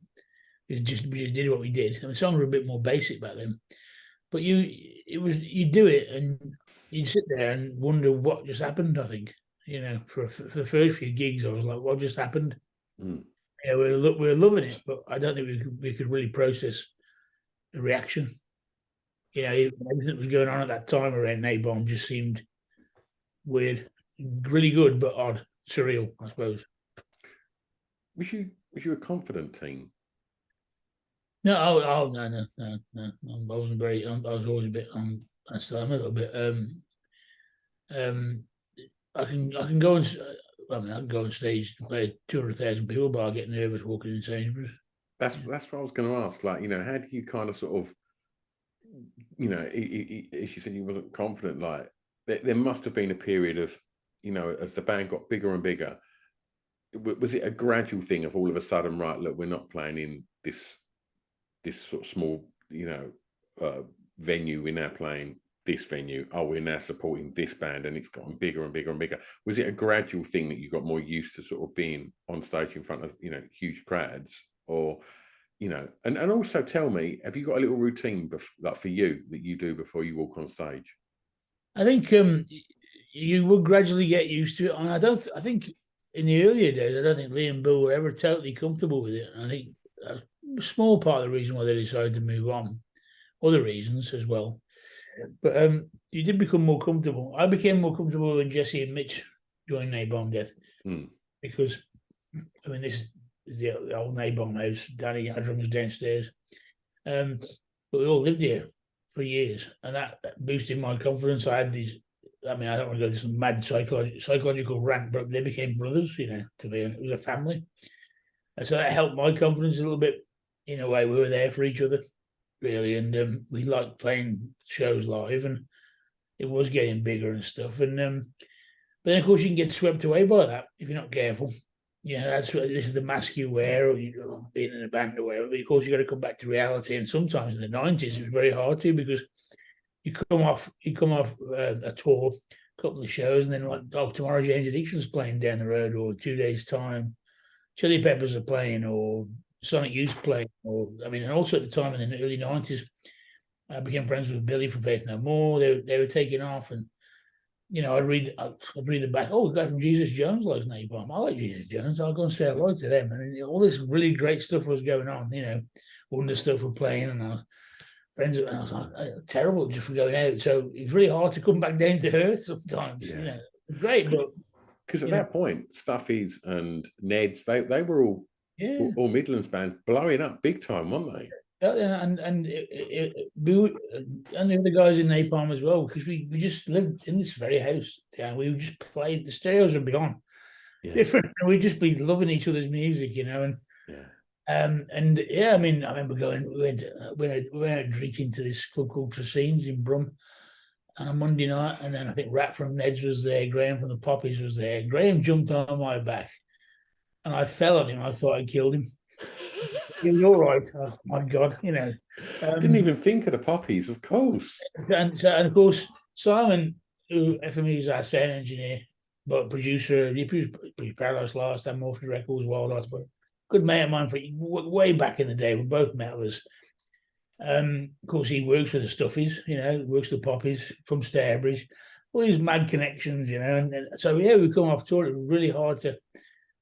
We just did what we did, and the songs were a bit more basic back then. But you do it and you sit there and wonder what just happened. I think for the first few gigs, I was like, what just happened? Mm. Yeah, we're loving it, but I don't think we could really process the reaction. Everything that was going on at that time around Napalm just seemed weird, really good but odd, surreal, I suppose. Was you a confident team? No, no. I wasn't very. I was always a bit. I still am a little bit. I can go and. I mean, I can go on stage and play 200,000 people, but I get nervous walking in Sainsbury's. That's what I was going to ask. Like, how do you kind of sort of, as you said, you wasn't confident. Like, there must have been a period of, as the band got bigger and bigger. Was it a gradual thing of all of a sudden, right? Look, we're not playing in this sort of small, venue. We're now playing this venue. Oh, we're now supporting this band, and it's gotten bigger and bigger and bigger. Was it a gradual thing that you got more used to sort of being on stage in front of, huge crowds, or, and also tell me, have you got a little routine like for you that you do before you walk on stage? I think you will gradually get used to it, and I think in the earlier days, I don't think Lee and Bill were ever totally comfortable with it. I think a small part of the reason why they decided to move on, other reasons as well. But you did become more comfortable. I became more comfortable when Jesse and Mitch joined Napalm Death because, I mean, this is the old Napalm house. Danny, our drummer's downstairs. But we all lived here for years, and that boosted my confidence. I had these. I mean, I don't want to go to some mad psychological rant, but they became brothers. To me, it was a family, and so that helped my confidence a little bit. In a way, we were there for each other, really, and we liked playing shows live, and it was getting bigger and stuff. And but then, of course, you can get swept away by that if you're not careful. This is the mask you wear, or being in a band or whatever. But of course, you got to come back to reality. And sometimes in the '90s, it was very hard to because you come off a tour, a couple of shows, and then like, tomorrow James Addiction's playing down the road, or 2 days time, Chili Peppers are playing, or Sonic Youth playing, or I mean, and also at the time in the early '90s, I became friends with Billy from Faith No More. They were taking off, and I'd read the back. Oh, the guy from Jesus Jones likes Napalm. I like Jesus Jones. I'll go and say hello to them. And all this really great stuff was going on. Wonder stuff were playing, and I was friends. And I was like, terrible just for going out. So it's really hard to come back down to earth sometimes. Yeah. Great, but because at that point, Stuffies and Neds, they were all Midlands bands blowing up big time, weren't they? And the other guys in Napalm as well, because we just lived in this very house. Yeah, we just played. The stereos would be on different, and we'd just be loving each other's music, and I mean, I remember we went out drinking to this club called Tracines in Brum on a Monday night, and then I think Rat from Ned's was there, Graham from the Poppies was there. Graham jumped on my back, and I fell on him. I thought I killed him. He was all right. Oh my God, didn't even think of the Poppies, of course. And of course, Simon, who FME is our sound engineer, but producer, he produced Paradise Lost and Morphin Records, Wild Arts, but good mate of mine for way back in the day. We're both metalers. Of course, he works with the Stuffies, works with the Poppies from Starbridge. all these mad connections, and so we come off tour. It was really hard to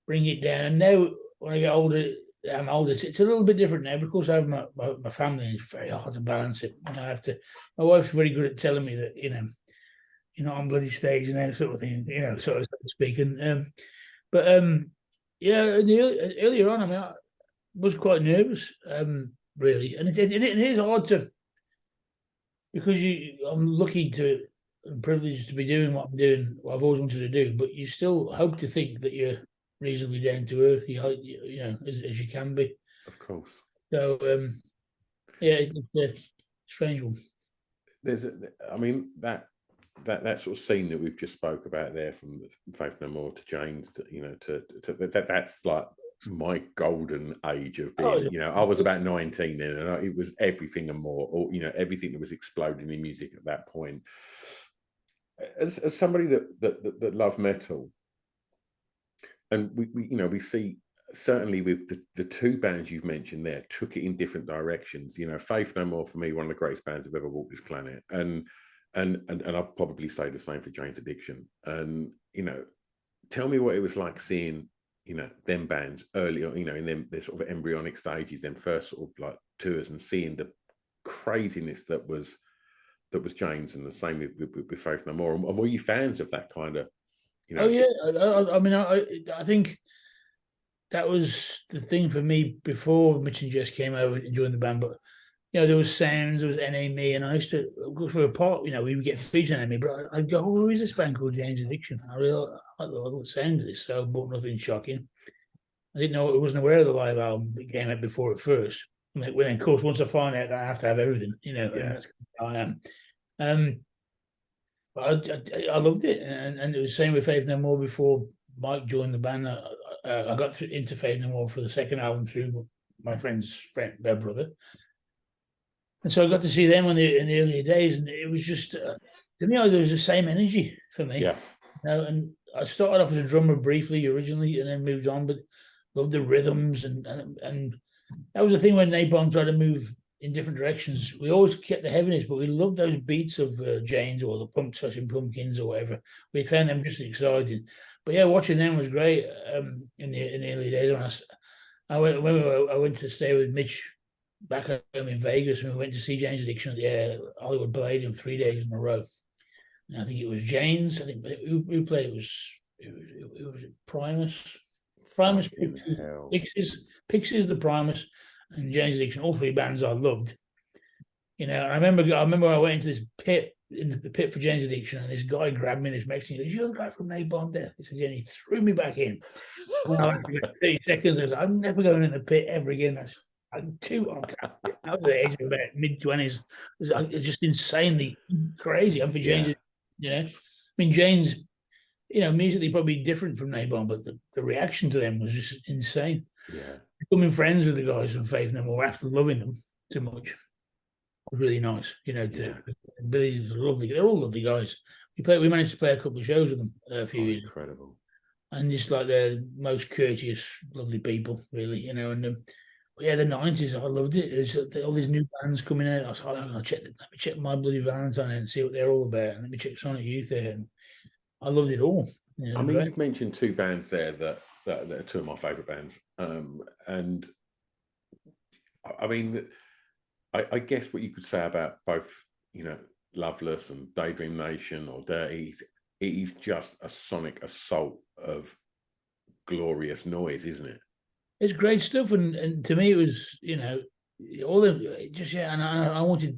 bring it down. And now when I get older, I'm older. It's a little bit different now because I have my family. And it's very hard to balance it. I have to. My wife's very good at telling me that you're not on bloody stage and that sort of thing. So to speak. And earlier on, I mean, I was quite nervous, really, and it is hard to, because I'm lucky to and privileged to be doing what I'm doing, what I've always wanted to do, but you still hope to think that you're reasonably down to earth, as you can be. Of course. So, it's a strange one. That sort of scene that we've just spoke about there, from Faith No More to James, that's like my golden age of being, I was about 19 then, and it was everything and more, or everything that was exploding in music at that point. As somebody that loved metal, and we see certainly with the two bands you've mentioned there took it in different directions. Faith No More, for me, one of the greatest bands I've ever walked this planet, and I'll probably say the same for Jane's Addiction. And tell me what it was like seeing them bands early on, in their sort of embryonic stages, them first sort of like tours, and seeing the craziness that was Jane's, and the same with Faith No More. And were you fans of that kind of? Oh yeah, I mean, I think that was the thing for me before Mitch and Jess came over and joined the band. But there was Sounds, there was NME, and I used to, because we were part, we would get featured on NME, but I'd go, who is this band called Jane's Addiction? I really like the sound of this, so I bought nothing shocking. I didn't know, I wasn't aware of the live album that came out before at first. And then, of course, once I find out that I have to have everything, and that's how I am. But I loved it, and it was the same with Faith No More. Before Mike joined the band, I got into Faith No More for the second album through my their brother. And so I got to see them in the earlier days, and it was just, to me, there was the same energy for me. Yeah. And I started off as a drummer briefly originally, and then moved on, but loved the rhythms, and that was the thing when Napalm tried to move in different directions. We always kept the heaviness, but we loved those beats of Jane's or the Pump Smashing Pumpkins or whatever. We found them just exciting. But yeah, watching them was great in the early days. When I went to stay with Mitch back home in Vegas, and we went to see Jane's Addiction at the Hollywood Palladium 3 days in a row. And I think it was Jane's. I think who played it was Primus, Pixies, the Primus, and Jane's Addiction. All three bands I loved. And I remember I went into this pit, in the pit for Jane's Addiction, and this guy grabbed me, this Mexican. He goes, "You're the guy from Napalm Death." He said, "Yeah." And he threw me back in. And I 30 seconds. I was like, "I'm never going in the pit ever again." I'm too on. I was at the age of about mid-20s. It's just insanely crazy. I'm for Jane's, I mean, Jane's, musically probably different from Napalm, but the reaction to them was just insane. Yeah. Becoming friends with the guys from Faith No More after loving them too much was really nice. Billy's lovely. They're all lovely guys. We managed to play a couple of shows with them a few years. Incredible. And just like they're most courteous, lovely people, really. The 90s, I loved it. There's all these new bands coming out. I was like, let me check My Bloody Valentine and see what they're all about. And let me check Sonic Youth there. And I loved it all. You've mentioned two bands there that are two of my favourite bands. And I mean, I guess what you could say about both, Loveless and Daydream Nation or Dirty, it is just a sonic assault of glorious noise, isn't it? It's great stuff, and to me it was, all the just and I wanted,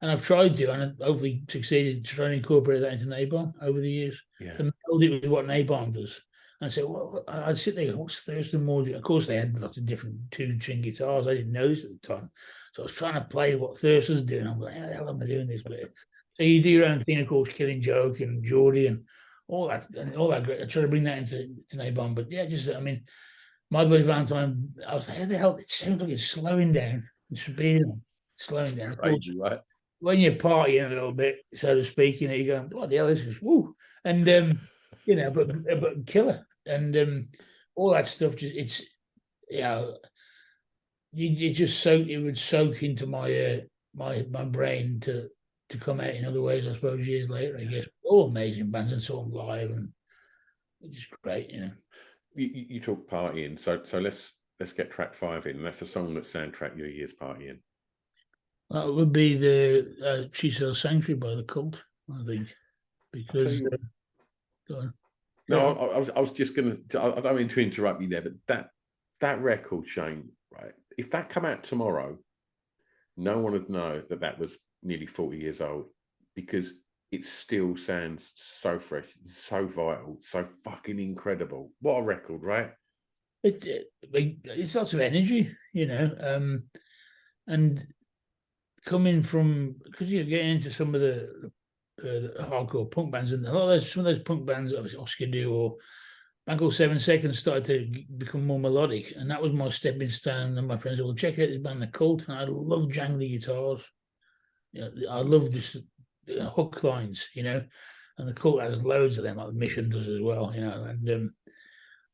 and I've tried to, and I've hopefully succeeded to try and incorporate that into Napalm over the years. Yeah. To meld it with what Napalm does. And so I'd sit there, what's Thurston Moore doing? Of course, they had lots of different two-string guitars. I didn't know this at the time, so I was trying to play what Thurston's doing. I'm going, how the hell am I doing this? But so you do your own thing, of course, Killing Joke and Geordie and all that great. I try to bring that into Napalm, but yeah, just My Bloody Valentine, I was like, how the hell? It sounds like it's slowing down. It should be slowing down. Crazy, right? When you're partying a little bit, so to speak, you're going, bloody hell, this is woo. And, but killer. And all that stuff, it would soak into my brain to to come out in other ways, I suppose, years later. I guess all amazing bands and saw them live, and it's just great, you know. You talk partying, so let's get track 5 in. That's a song that soundtrack your year's partying. That would be the She Sells Sanctuary by the Cult, I think, because. Go on. No, I was just going to. I don't mean to interrupt you there, but that record, Shane, right? If that come out tomorrow, no one would know that was nearly 40 years old, because it still sounds so fresh, so vital, so fucking incredible. What a record, right? It's lots of energy, you know, and coming from, because you get into some of the hardcore punk bands, and some of those punk bands, obviously Oscar Do or Band Called 7 Seconds, started to become more melodic, and that was my stepping stone. And my friends said, "Well, check out this band, The Cult." And I love jangly guitars. You know, I love just hook lines, you know, and The Cult has loads of them, like the Mission does as well, you know, and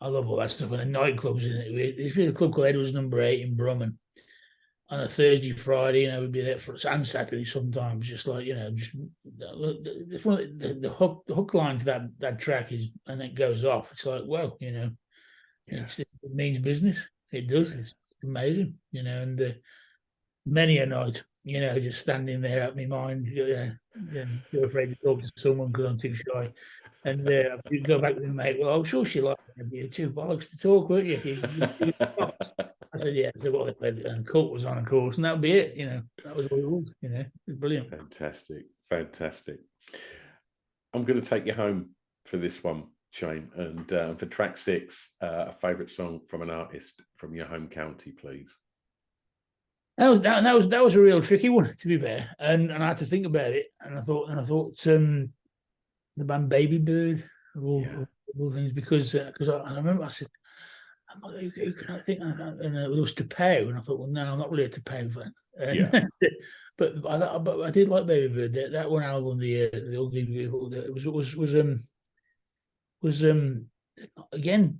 I love all that stuff. And the nightclubs in it. There's been a club called Edwards Number 8 in Brumman. On a Thursday, Friday, you know, we'd be there and Saturday sometimes, just like, you know, just the hook line to that track is, and it goes off. It's like, well, you know, it means business. It does. It's amazing, you know, and many a night, you know, just standing there at my mind, then you're afraid to talk to someone because I'm too shy. And you go back with my mate. Well, I'm sure she liked it. You're too bollocks to talk, weren't you? I said, yeah. So what they played, and Cult was on, of course, and that would be it. You know, that was what it was. You know, it was brilliant. Fantastic. I'm going to take you home for this one, Shane, and for track 6, a favourite song from an artist from your home county, please. That was a real tricky one, to be fair, and I had to think about it, and I thought the band Baby Bird of all things, because I remember I said, who can I think? And it was Tapau, and I thought, well, no, I'm not really a Tapau fan. But I did like Baby Bird. That one album, the ugly, was again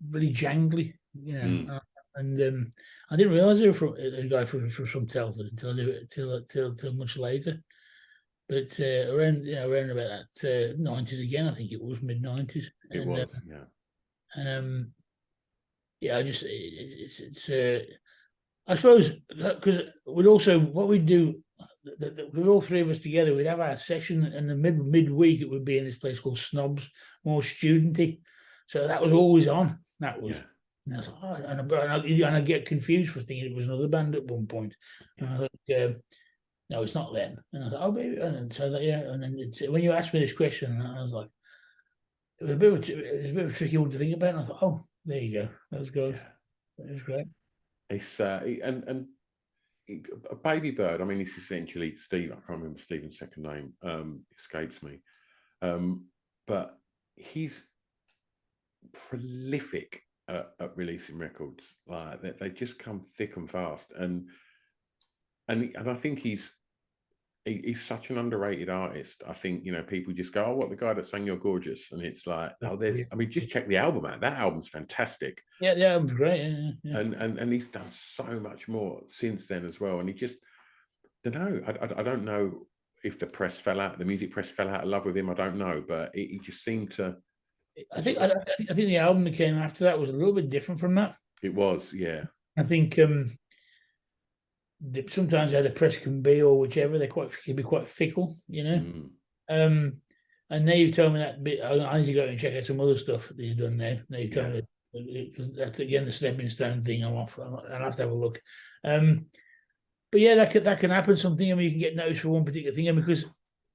really jangly, you know. And I didn't realise they were from a guy from Telford until much later. But around about that 90s again, I think it was mid-90s. It was, yeah. And I just it's I suppose, because we'd also, what we'd do, with all three of us together, we'd have our session, and the midweek it would be in this place called Snobs, more studenty. So that was always on. That was. And I was like, and I get confused for thinking it was another band at one point. And I thought, no, it's not them. And I thought, oh, baby. And then, so that, and then when you asked me this question, I was like, it was a bit of a tricky one to think about. And I thought, oh, there you go. Those guys. It was great. It's and a Baby Bird. I mean, it's essentially Steve. I can't remember Stephen's second name. Escapes me. But he's prolific at releasing records. Like they just come thick and fast, and I think he's such an underrated artist. I think, you know, people just go, oh, what, the guy that sang You're Gorgeous? And it's like, oh, I mean, just check the album out. That album's fantastic. Yeah, the album's great. Yeah. And he's done so much more since then as well. And he just, I don't know if the music press fell out of love with him. I don't know, but he just seemed to. I think the album that came after that was a little bit different from that. It was, yeah. I think sometimes how the press can be, or whichever, can be quite fickle, you know. And now you've told me that bit. I need to go and check out some other stuff that he's done now. Now you've told me, because that's again the stepping stone thing. I'll have to have a look. But yeah, that can happen. Something. I mean, you can get noticed for one particular thing, because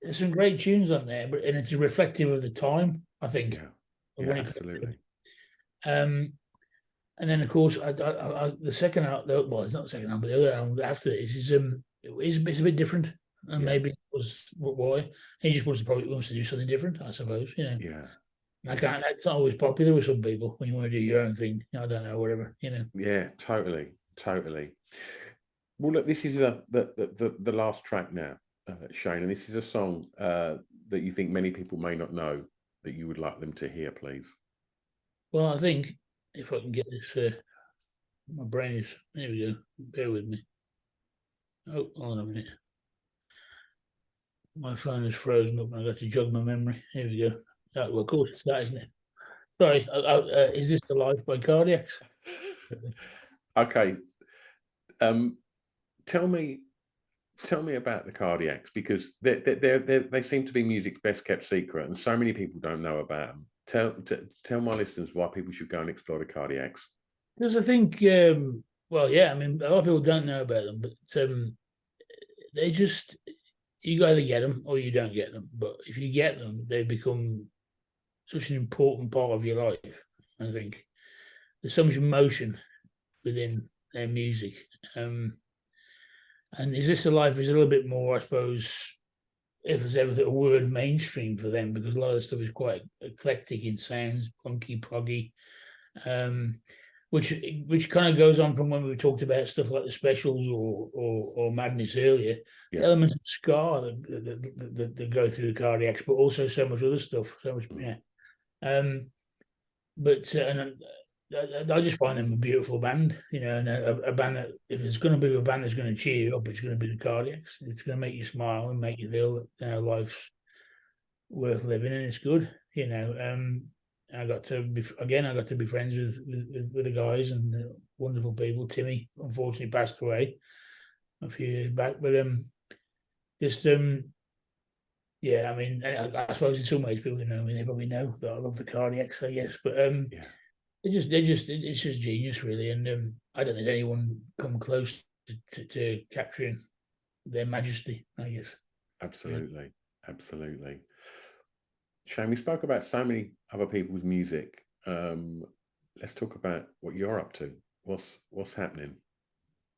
there's some great tunes on there, and it's reflective of the time, I think. Yeah, absolutely. And then, of course, the second album, well, it's not the second album, but the other album after this is it's a bit different, and maybe it was why he just wants to do something different, I suppose. You know. Yeah. That's not always popular with some people when you want to do your own thing. I don't know, whatever. You know. Yeah, totally. Well, look, this is the last track now, Shane, and this is a song that you think many people may not know that you would like them to hear, please. Well, I think if I can get this, my brain is, there we go. Bear with me. Oh, hold on a minute. My phone is frozen up and I got to jog my memory. Here we go. Oh, well, of course it's that, isn't it? Sorry, is this the Life by Cardiacs? Okay. Tell me about the Cardiacs, because they seem to be music's best kept secret, and so many people don't know about them. Tell my listeners why people should go and explore the Cardiacs. Because I think, well, yeah, I mean, a lot of people don't know about them, but they just, you either get them or you don't get them. But if you get them, they become such an important part of your life. I think there's so much emotion within their music. And Is This a Life is a little bit more, I suppose, if there's ever a word, mainstream for them, because a lot of the stuff is quite eclectic in sounds, punky, proggy, which kind of goes on from when we talked about stuff like the Specials or Madness earlier. Yeah. The elements of ska that go through the Cardiacs, but also so much other stuff. So much, yeah. I just find them a beautiful band, and a band that, if there's going to be a band that's going to cheer you up, it's going to be the Cardiacs. It's going to make you smile and make you feel that life's worth living, and it's good. I got to be friends with the guys and the wonderful people. Timmy unfortunately passed away a few years back, but yeah, I mean, I suppose in some ways people who know me, they probably know that I love the Cardiacs, I guess, but yeah. It's just genius, really, and I don't think anyone come close to capturing their majesty, I guess. Absolutely. Shane, we spoke about so many other people's music. Let's talk about what you're up to. What's happening?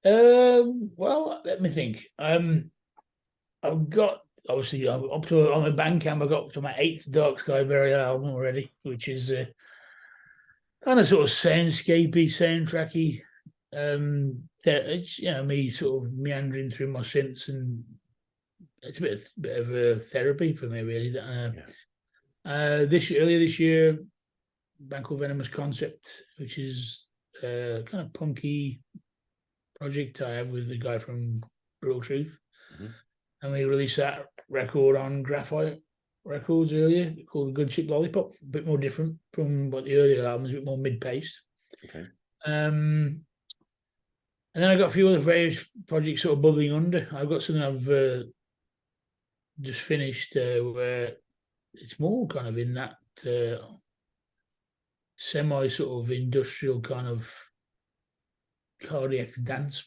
Well, let me think. I've got, obviously, I'm up to on my Bandcamp. I got up to my 8th Dark Sky Burial album already, which is kind of sort of soundscapey, soundtracky. It's me sort of meandering through my synths, and it's a bit of a therapy for me, really. Earlier this year, a band called Venomous Concept, which is kind of punky project I have with the guy from Brutal Truth, and we released that record on Graphite Records earlier, called The Good Ship Lollipop. A bit more different from what the earlier albums, a bit more mid-paced. Okay. And then I got a few other various projects sort of bubbling under. I've got something I've just finished where it's more kind of in that semi sort of industrial kind of cardiac dance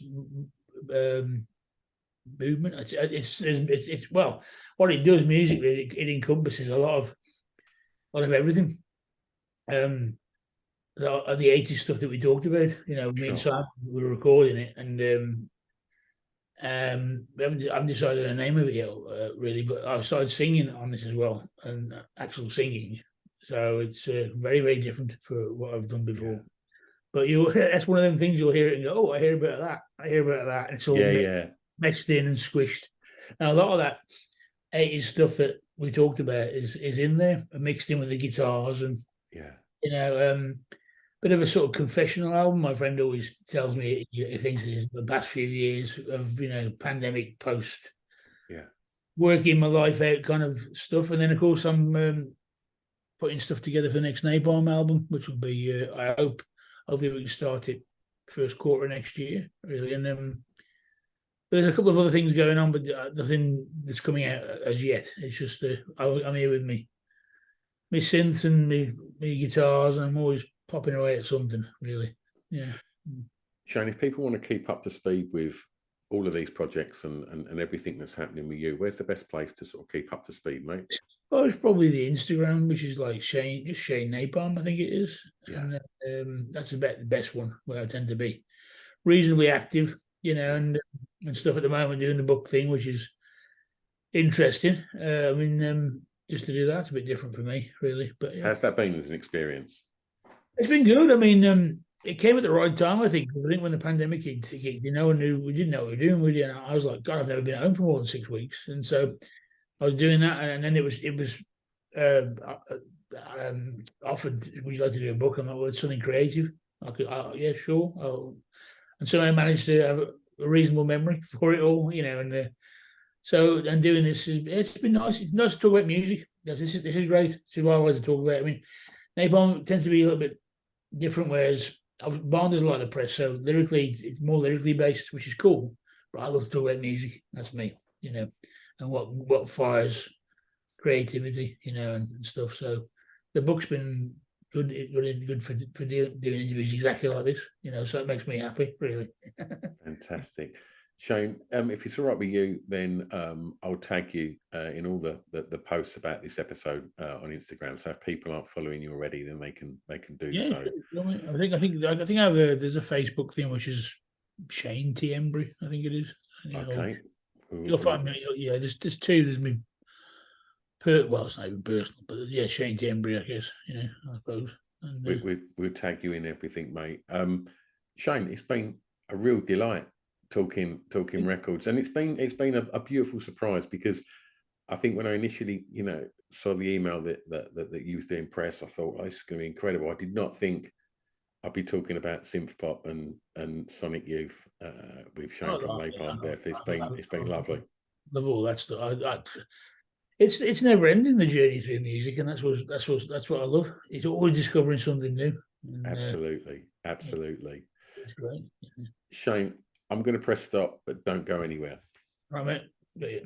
movement. It's well, what it does musically, it encompasses a lot of everything. The 80s stuff that we talked about, me and Sam were recording it, and I haven't decided the name of it yet, really, but I've started singing on this as well, and actual singing. So it's very, very different for what I've done before. Yeah. But that's one of them things you'll hear it and go, oh, I hear about that. And it's all mixed in and squished. And a lot of that 80s stuff that we talked about is in there, mixed in with the guitars, and bit of a sort of confessional album. My friend always tells me he thinks it's the past few years of pandemic post working my life out kind of stuff. And then of course I'm putting stuff together for the next Napalm album, which will be I hopefully we can start it first quarter next year, really. And there's a couple of other things going on, but nothing that's coming out as yet. It's just I'm here with me synths and me guitars, and I'm always popping away at something, really. Yeah. Shane, if people want to keep up to speed with all of these projects and everything that's happening with you, where's the best place to sort of keep up to speed, mate? Well, it's probably the Instagram, which is like Shane Napalm, I think it is. Yeah. And that's the best one, where I tend to be reasonably active, and stuff at the moment, doing the book thing, which is interesting. Just to do that's a bit different for me, really. But yeah. How's that been as an experience? It's been good. I mean, it came at the right time, I think. I think when the pandemic hit, we didn't know what we were doing. And I was like, God, I've never been at home for more than 6 weeks. And so I was doing that, and then it was offered, would you like to do a book? I'm like, well, it's something creative. Yeah, sure. And so I managed to have a reasonable memory for it all, and So, and doing this, it's been nice. It's nice to talk about music. Yes, this is great. This is what I like to talk about. I mean, Napalm tends to be a little bit different, whereas Bond is a lot of press. So lyrically, it's more lyrically based, which is cool. But I love to talk about music. That's me, and what fires creativity, and stuff. So the book's been good for doing interviews exactly like this, So it makes me happy, really. Fantastic. Shane, if it's all right with you, then I'll tag you in all the posts about this episode on Instagram. So if people aren't following you already, then they can do so. I think there's a Facebook thing which is Shane T Embry, I think it is. Okay. You'll find me. Yeah, there's two. There's me. Well, it's not even personal, but yeah, Shane T Embry, I guess. I suppose. And, we'll tag you in everything, mate. Shane, it's been a real delight talking records, and it's been a beautiful surprise, because I think when I initially saw the email that you was doing press, I thought, oh, this is going to be incredible. I did not think I'd be talking about synth pop and Sonic Youth with Shane from Napalm Death. It's been lovely. Love all that stuff. It's never ending, the journey through music, and that's what I love. It's always discovering something new. And, absolutely. It's great. Shane, I'm going to press stop, but don't go anywhere. Right, mate.